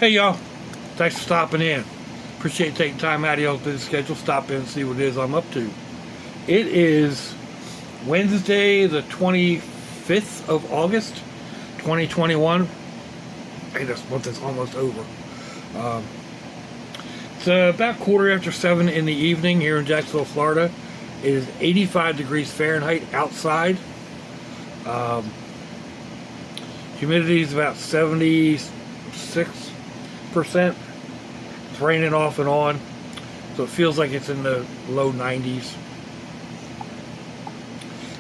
Hey y'all, thanks for stopping in. Appreciate you taking time out of your busy schedule. Stop in and see what it is I'm up to. It is Wednesday, the 25th of August, 2021. Hey, this month is almost over. It's about 7:15 in the evening here in Jacksonville, Florida. It is 85 degrees Fahrenheit outside. Humidity is about 76%. It's raining off and on, so it feels like it's in the low 90s.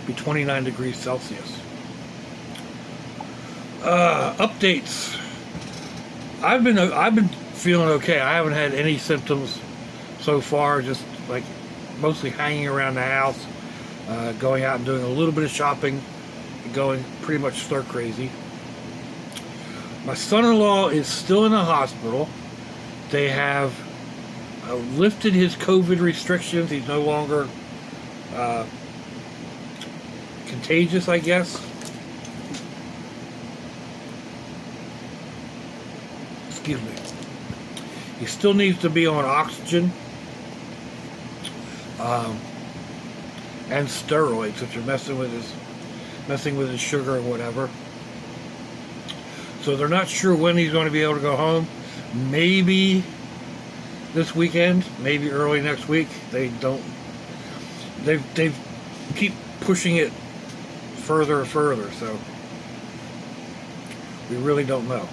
Be 29 degrees Celsius. Updates. I've been feeling okay. I haven't had any symptoms so far. Just like mostly hanging around the house, going out and doing a little bit of shopping, and going pretty much stir crazy. My son-in-law is still in the hospital. They have lifted his COVID restrictions. He's no longer contagious, I guess. Excuse me. He still needs to be on oxygen and steroids, which are messing with his sugar and whatever. So they're not sure when he's going to be able to go home. Maybe this weekend, maybe early next week. They keep pushing it further and further, so we really don't know.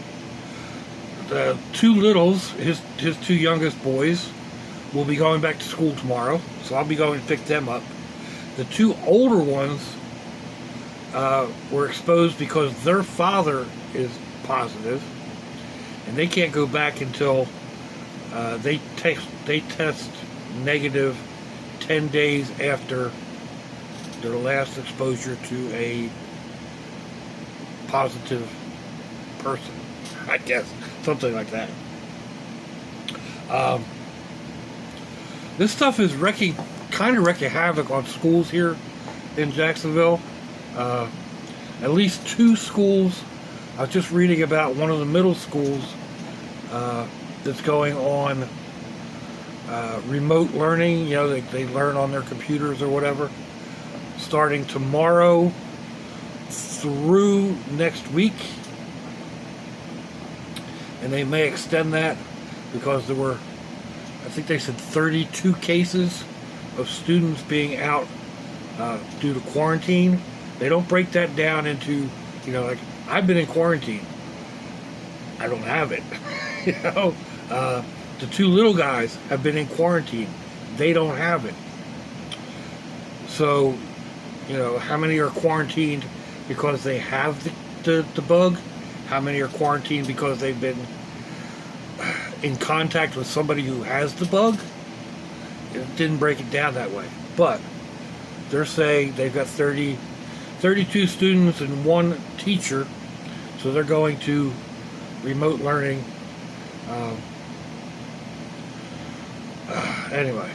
The two littles, his two youngest boys, will be going back to school tomorrow, so I'll be going to pick them up. The two older ones were exposed because their father is positive, and they can't go back until they test negative 10 days after their last exposure to a positive person, I guess, something like that. This stuff is kind of wrecking havoc on schools here in Jacksonville. At least two schools. I was just reading about one of the middle schools that's going on remote learning. You know, they learn on their computers or whatever, starting tomorrow through next week. And they may extend that because there were, I think they said 32 cases of students being out due to quarantine. They don't break that down into, you know, like, I've been in quarantine. I don't have it. You know, the two little guys have been in quarantine. They don't have it. So, you know, how many are quarantined because they have the bug? How many are quarantined because they've been in contact with somebody who has the bug? It didn't break it down that way. But they're saying they've got 32 students and one teacher, so they're going to remote learning. Anyway,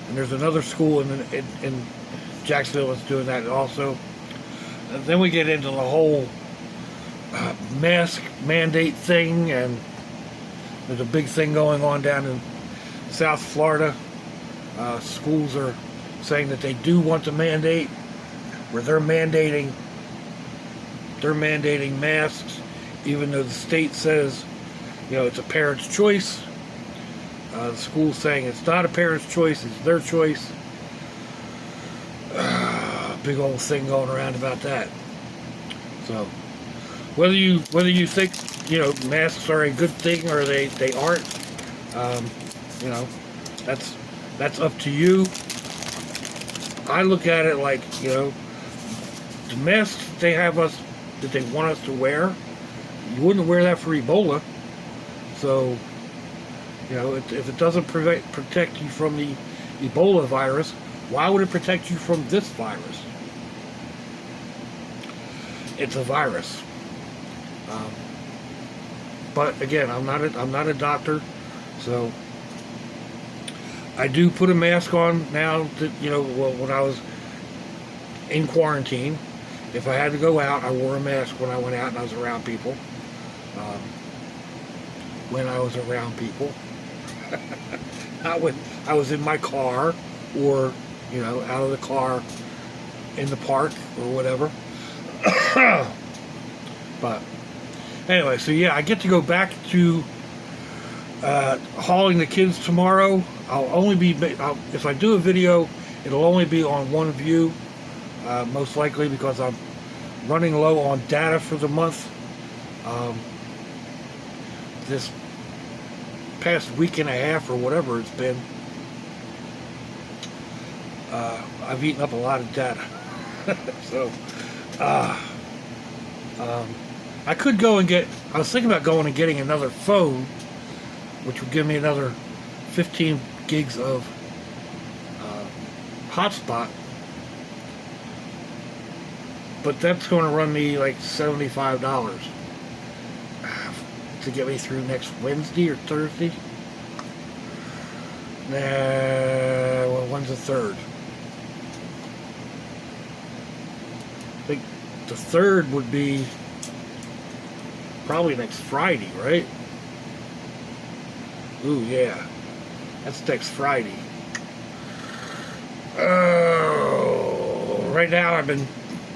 and there's another school in Jacksonville that's doing that also. And then we get into the whole mask mandate thing, and there's a big thing going on down in South Florida. Schools are saying that they do want to mandate, where they're mandating masks, even though the state says, you know, it's a parent's choice. The school's saying it's not a parent's choice, it's their choice. Big old thing going around about that. So whether you think, you know, masks are a good thing or they aren't, you know, that's up to you. I look at it like, you know, the masks they want us to wear, you wouldn't wear that for Ebola. So, you know, if it doesn't protect you from the Ebola virus, why would it protect you from this virus? It's a virus. But again, I'm not a doctor, so I do put a mask on now. That, you know, when I was in quarantine, if I had to go out, I wore a mask when I went out and I was around people. um, when I was around people. Not when I was in my car, or, you know, out of the car in the park or whatever. But anyway, so yeah, I get to go back to hauling the kids tomorrow. I'll only be, if I do a video, it'll only be on one view, most likely, because I'm running low on data for the month. This past week and a half or whatever it's been, I've eaten up a lot of data. So I could go and I was thinking about going and getting another phone, which would give me another 15 gigs of hotspot, but that's going to run me like $75 to get me through next Wednesday or Thursday. Well, when's the 3rd? I think the 3rd would be probably next Friday, right? Ooh, yeah. That's next Friday. Right now I've been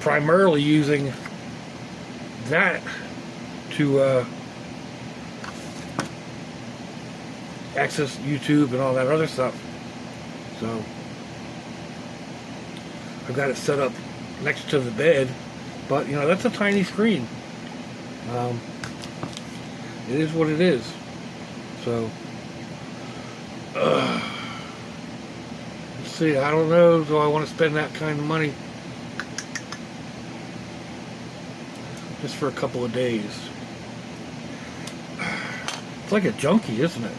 primarily using that to access YouTube and all that other stuff. So I've got it set up next to the bed, but you know, that's a tiny screen. It is what it is. So let's see, I don't know, do I want to spend that kind of money just for a couple of days? It's like a junkie, isn't it?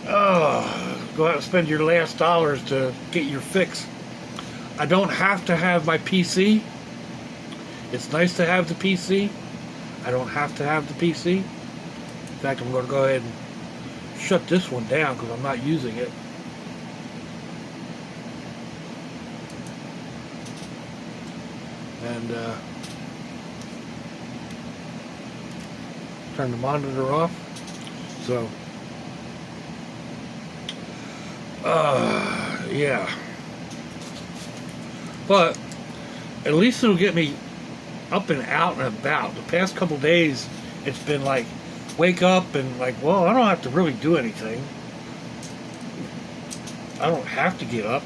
Oh, go out and spend your last dollars to get your fix. I don't have to have my PC. It's nice to have the PC. I don't have to have the PC. In fact, I'm going to go ahead and shut this one down because I'm not using it. And turn the monitor off. So, yeah. But at least it'll get me up and out and about. The past couple days, it's been like, wake up and like, well, I don't have to really do anything. I don't have to get up.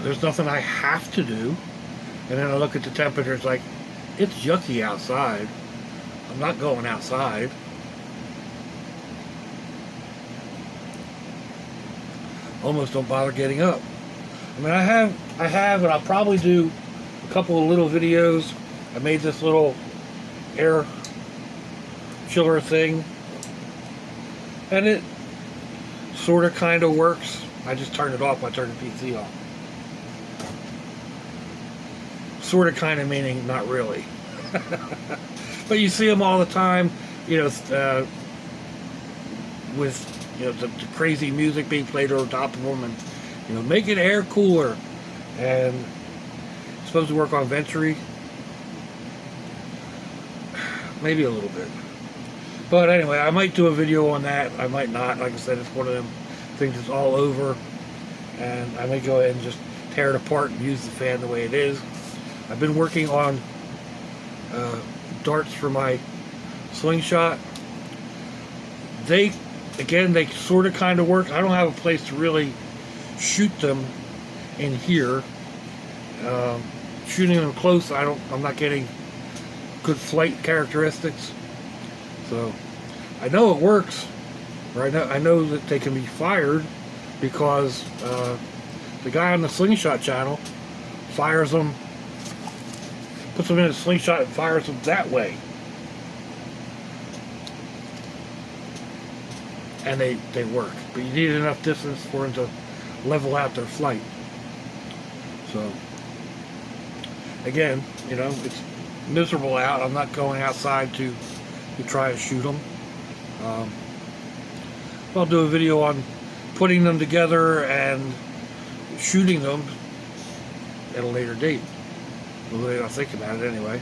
There's nothing I have to do. And then I look at the temperature, it's like, it's yucky outside. I'm not going outside. Almost don't bother getting up. I mean, I have, and I'll probably do a couple of little videos. I made this little air chiller thing, and it sort of kind of works. I just turned it off. I turned the PC off. Sort of, kind of, meaning not really. But you see them all the time, you know, with, you know, the crazy music being played over top of them, and, you know, make it air cooler, and it's supposed to work on Venturi. Maybe a little bit. But anyway, I might do a video on that. I might not. Like I said, it's one of them things that's all over, and I may go ahead and just tear it apart and use the fan the way it is. I've been working on darts for my slingshot. They sort of kind of work. I don't have a place to really shoot them in here. Shooting them close, I'm not getting good flight characteristics. So I know it works. Or I know that they can be fired because the guy on the slingshot channel fires them, puts them in a slingshot and fires them that way. And they work. But you need enough distance for them to level out their flight. So, again, you know, it's miserable out. I'm not going outside to try to shoot them. I'll do a video on putting them together and shooting them at a later date. the way I think about it anyway.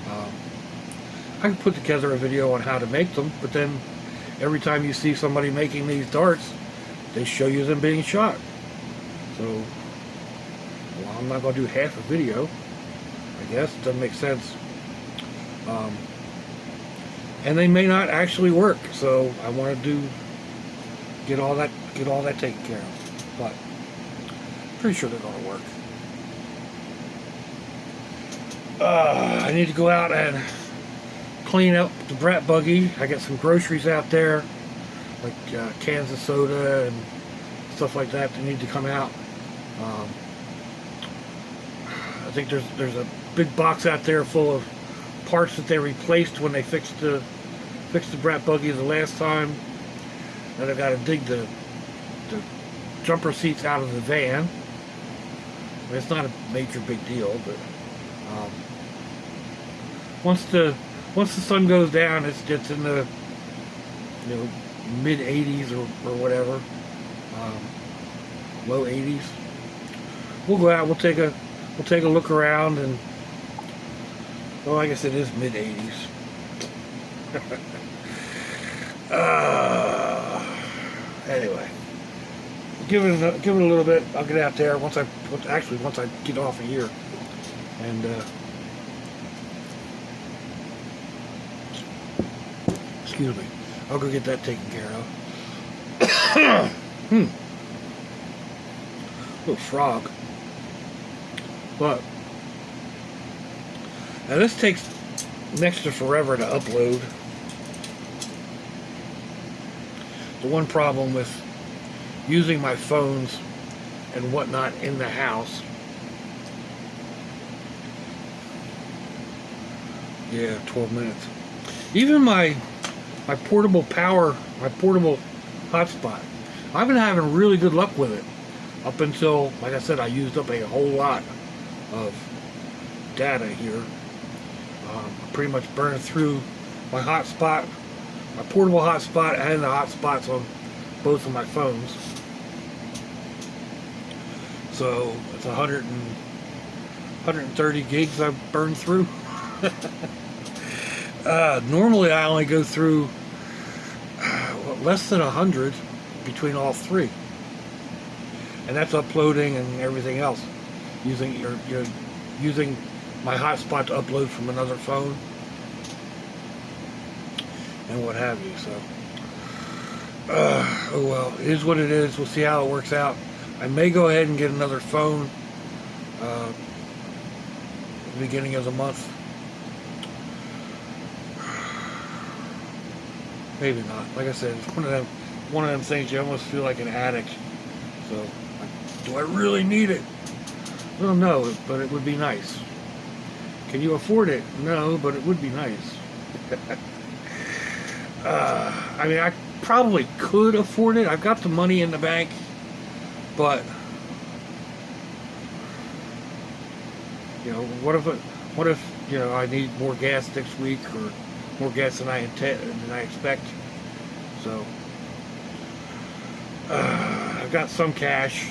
I can put together a video on how to make them, but then every time you see somebody making these darts, they show you them being shot. So, well, I'm not going to do half a video, I guess. It doesn't make sense. And they may not actually work, so I want to get all that taken care of. But pretty sure they're going to work. I need to go out and clean up the brat buggy. I got some groceries out there, like cans of soda and stuff like that need to come out. I think there's a big box out there full of parts that they replaced when they fixed the brat buggy the last time. And I've got to dig the jumper seats out of the van. I mean, it's not a major big deal, but once the sun goes down, it's in the mid 80s or whatever, low 80s. We'll go out. We'll take a look around, and well, I guess it is mid 80s. Anyway, give it a little bit. I'll get out there once I get off of here, and excuse me, I'll go get that taken care of. Little frog. But now this takes next to forever to upload. The one problem with using my phones and whatnot in the house, yeah, 12 minutes. Even my portable power, my portable hotspot, I've been having really good luck with it up until, like I said, I used up a whole lot of data here. Pretty much burned through my hotspot, my portable hotspot, and the hotspots on both of my phones. So it's 130 gigs I've burned through. Normally I only go through less than 100 between all three, and that's uploading and everything else. You're using my hotspot to upload from another phone and what have you. So oh well, it is what it is. We'll see how it works out. I may go ahead and get another phone at the beginning of the month. Maybe not. Like I said, it's one of them things you almost feel like an addict. So, do I really need it? Well, no, but it would be nice. Can you afford it? No, but it would be nice. I mean, I probably could afford it. I've got the money in the bank, but what if I need more gas next week, or more gas than I expect? So I've got some cash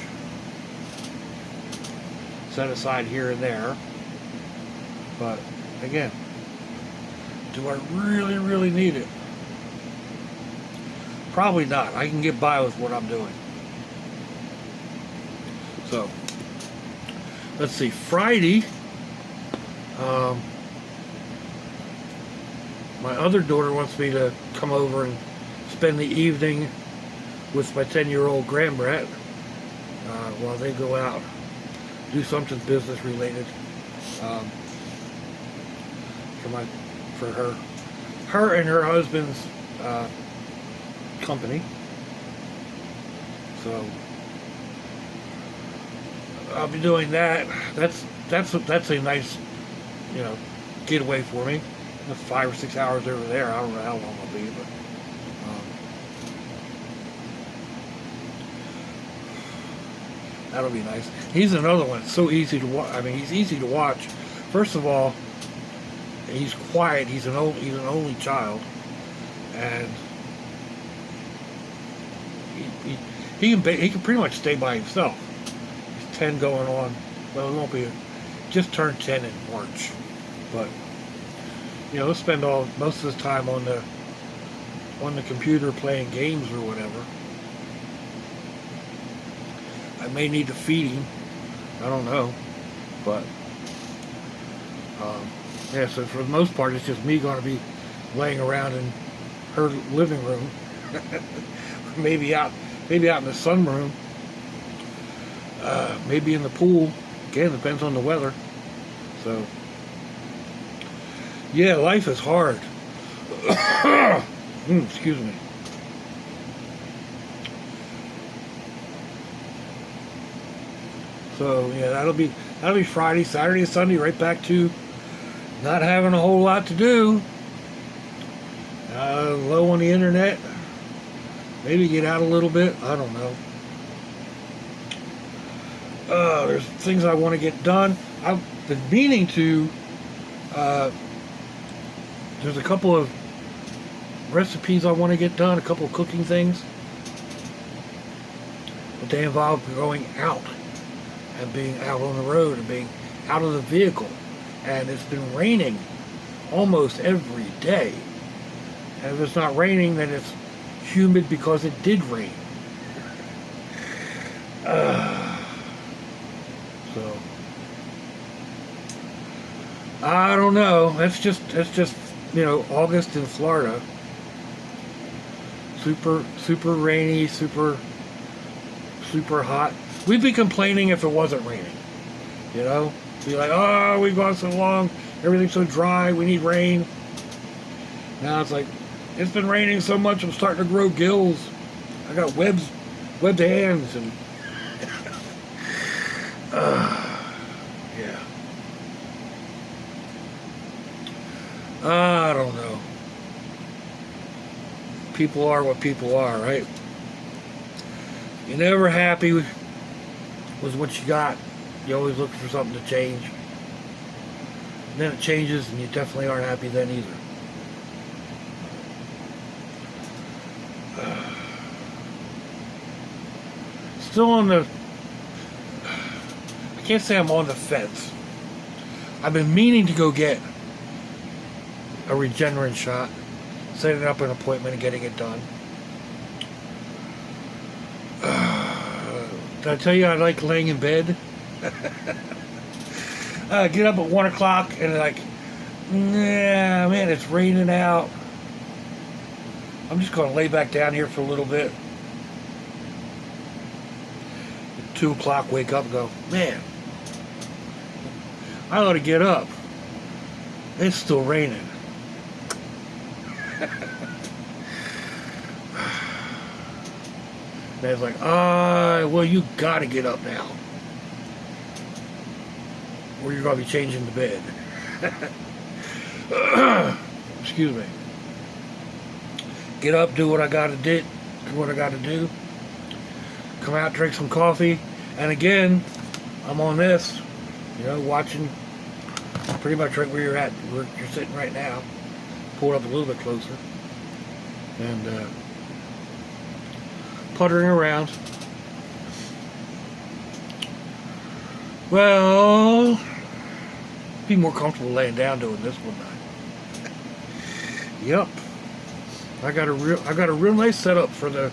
set aside here and there, but again, do I really, really need it? Probably not. I can get by with what I'm doing. So let's see, Friday, my other daughter wants me to come over and spend the evening with my 10-year-old grandbrat while they go out, do something business related for her and her husband's company. So I'll be doing that. That's a nice getaway for me. 5 or 6 hours over there. I don't know how long I'll be, but that'll be nice. He's another one. It's so easy to watch. I mean, he's easy to watch. First of all, he's quiet. He's an only child, and he can pretty much stay by himself. He's 10 going on. Well, he just turned 10 in March. But let's spend most of the time on the computer playing games or whatever. I may need to feed him. I don't know, but yeah. So for the most part, it's just me going to be laying around in her living room, maybe out in the sunroom, maybe in the pool. Again, depends on the weather. So yeah, life is hard. Excuse me. So yeah, that'll be Friday, Saturday, and Sunday. Right back to not having a whole lot to do. Low on the internet. Maybe get out a little bit. I don't know. There's things I want to get done. I've been meaning to. There's a couple of recipes I want to get done. A couple of cooking things. But they involve going out. And being out on the road and being out of the vehicle. And it's been raining almost every day. And if it's not raining, then it's humid because it did rain. So I don't know. That's just August in Florida. Super rainy, super hot. We'd be complaining if it wasn't raining. Be like, oh, we've gone so long, everything's so dry, we need rain. Now it's like, it's been raining so much, I'm starting to grow gills. I got webbed hands, and yeah. I don't know. People are what people are, right? You're never happy with what you got. You always look for something to change. And then it changes and you definitely aren't happy then either. Still on the... I can't say I'm on the fence. I've been meaning to go get a Regeneron shot. Setting up an appointment and getting it done. Did I tell you I like laying in bed? Get up at 1 o'clock and like, nah, man, it's raining out. I'm just going to lay back down here for a little bit. At 2 o'clock, wake up and go, man, I ought to get up. It's still raining. And it's like, well, you gotta get up now. Or you're gonna be changing the bed. Excuse me. Get up, do what I gotta do. Come out, drink some coffee. And again, I'm on this, watching pretty much right where you're at. You're sitting right now. Pull it up a little bit closer. And, puttering around. Well, be more comfortable laying down doing this one night. Yep, I got a real nice setup for the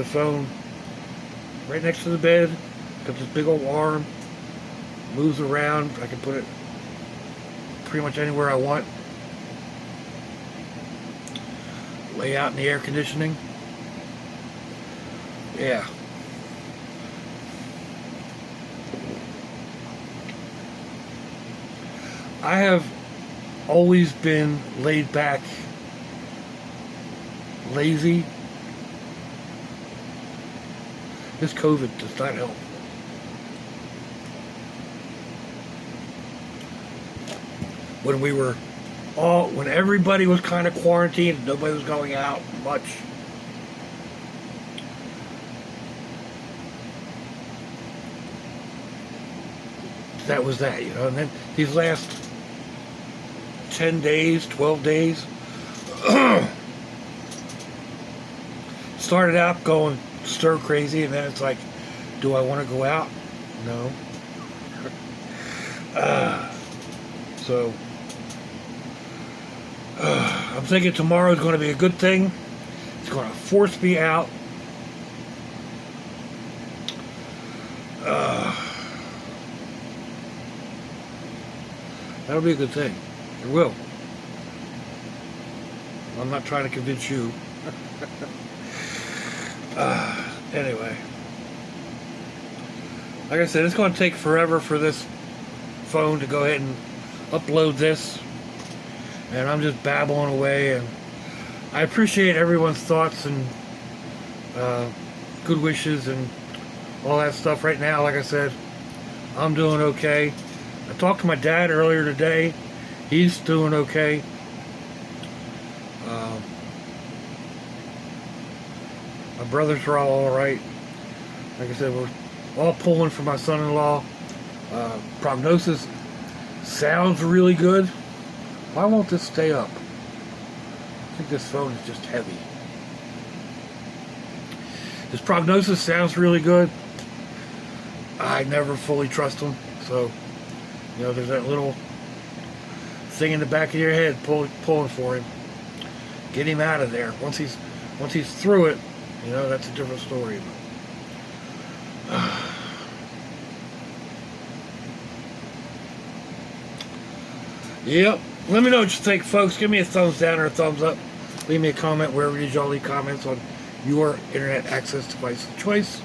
phone. Right next to the bed. Got this big old arm. Moves around. I can put it pretty much anywhere I want. Lay out in the air conditioning. Yeah. I have always been laid back, lazy. This COVID does not help. When everybody was kind of quarantined, nobody was going out much. That was that, and then these last 10 days, 12 days, started out going stir crazy, and then it's like, do I want to go out? No. So I'm thinking tomorrow is going to be a good thing. It's going to force me out. That'll be a good thing. It will. I'm not trying to convince you. Anyway. Like I said, it's going to take forever for this phone to go ahead and upload this. And I'm just babbling away. And I appreciate everyone's thoughts and good wishes and all that stuff. Right now, like I said, I'm doing okay. I talked to my dad earlier today. He's doing okay. My brothers are all right. Like I said, we're all pulling for my son-in-law. Prognosis sounds really good. Why won't this stay up? I think this phone is just heavy. His prognosis sounds really good. I never fully trust him. So, you know, there's that little thing in the back of your head pulling for him. Get him out of there. Once he's through it, you know, that's a different story. Yep. Let me know what you think, folks. Give me a thumbs down or a thumbs up. Leave me a comment wherever you all leave comments on your internet access device of choice.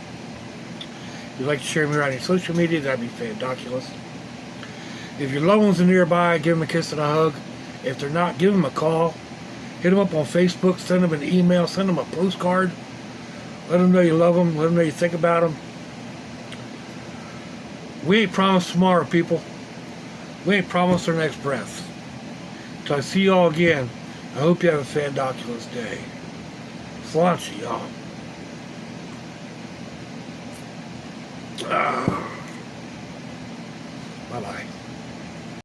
If you'd like to share me around your social media, that'd be fandoculous. If your loved ones are nearby, give them a kiss and a hug. If they're not, give them a call. Hit them up on Facebook. Send them an email. Send them a postcard. Let them know you love them. Let them know you think about them. We ain't promised tomorrow, people. We ain't promised our next breath. Till I see y'all again, I hope you have a fandoculous day. Sláinte, y'all. Bye-bye.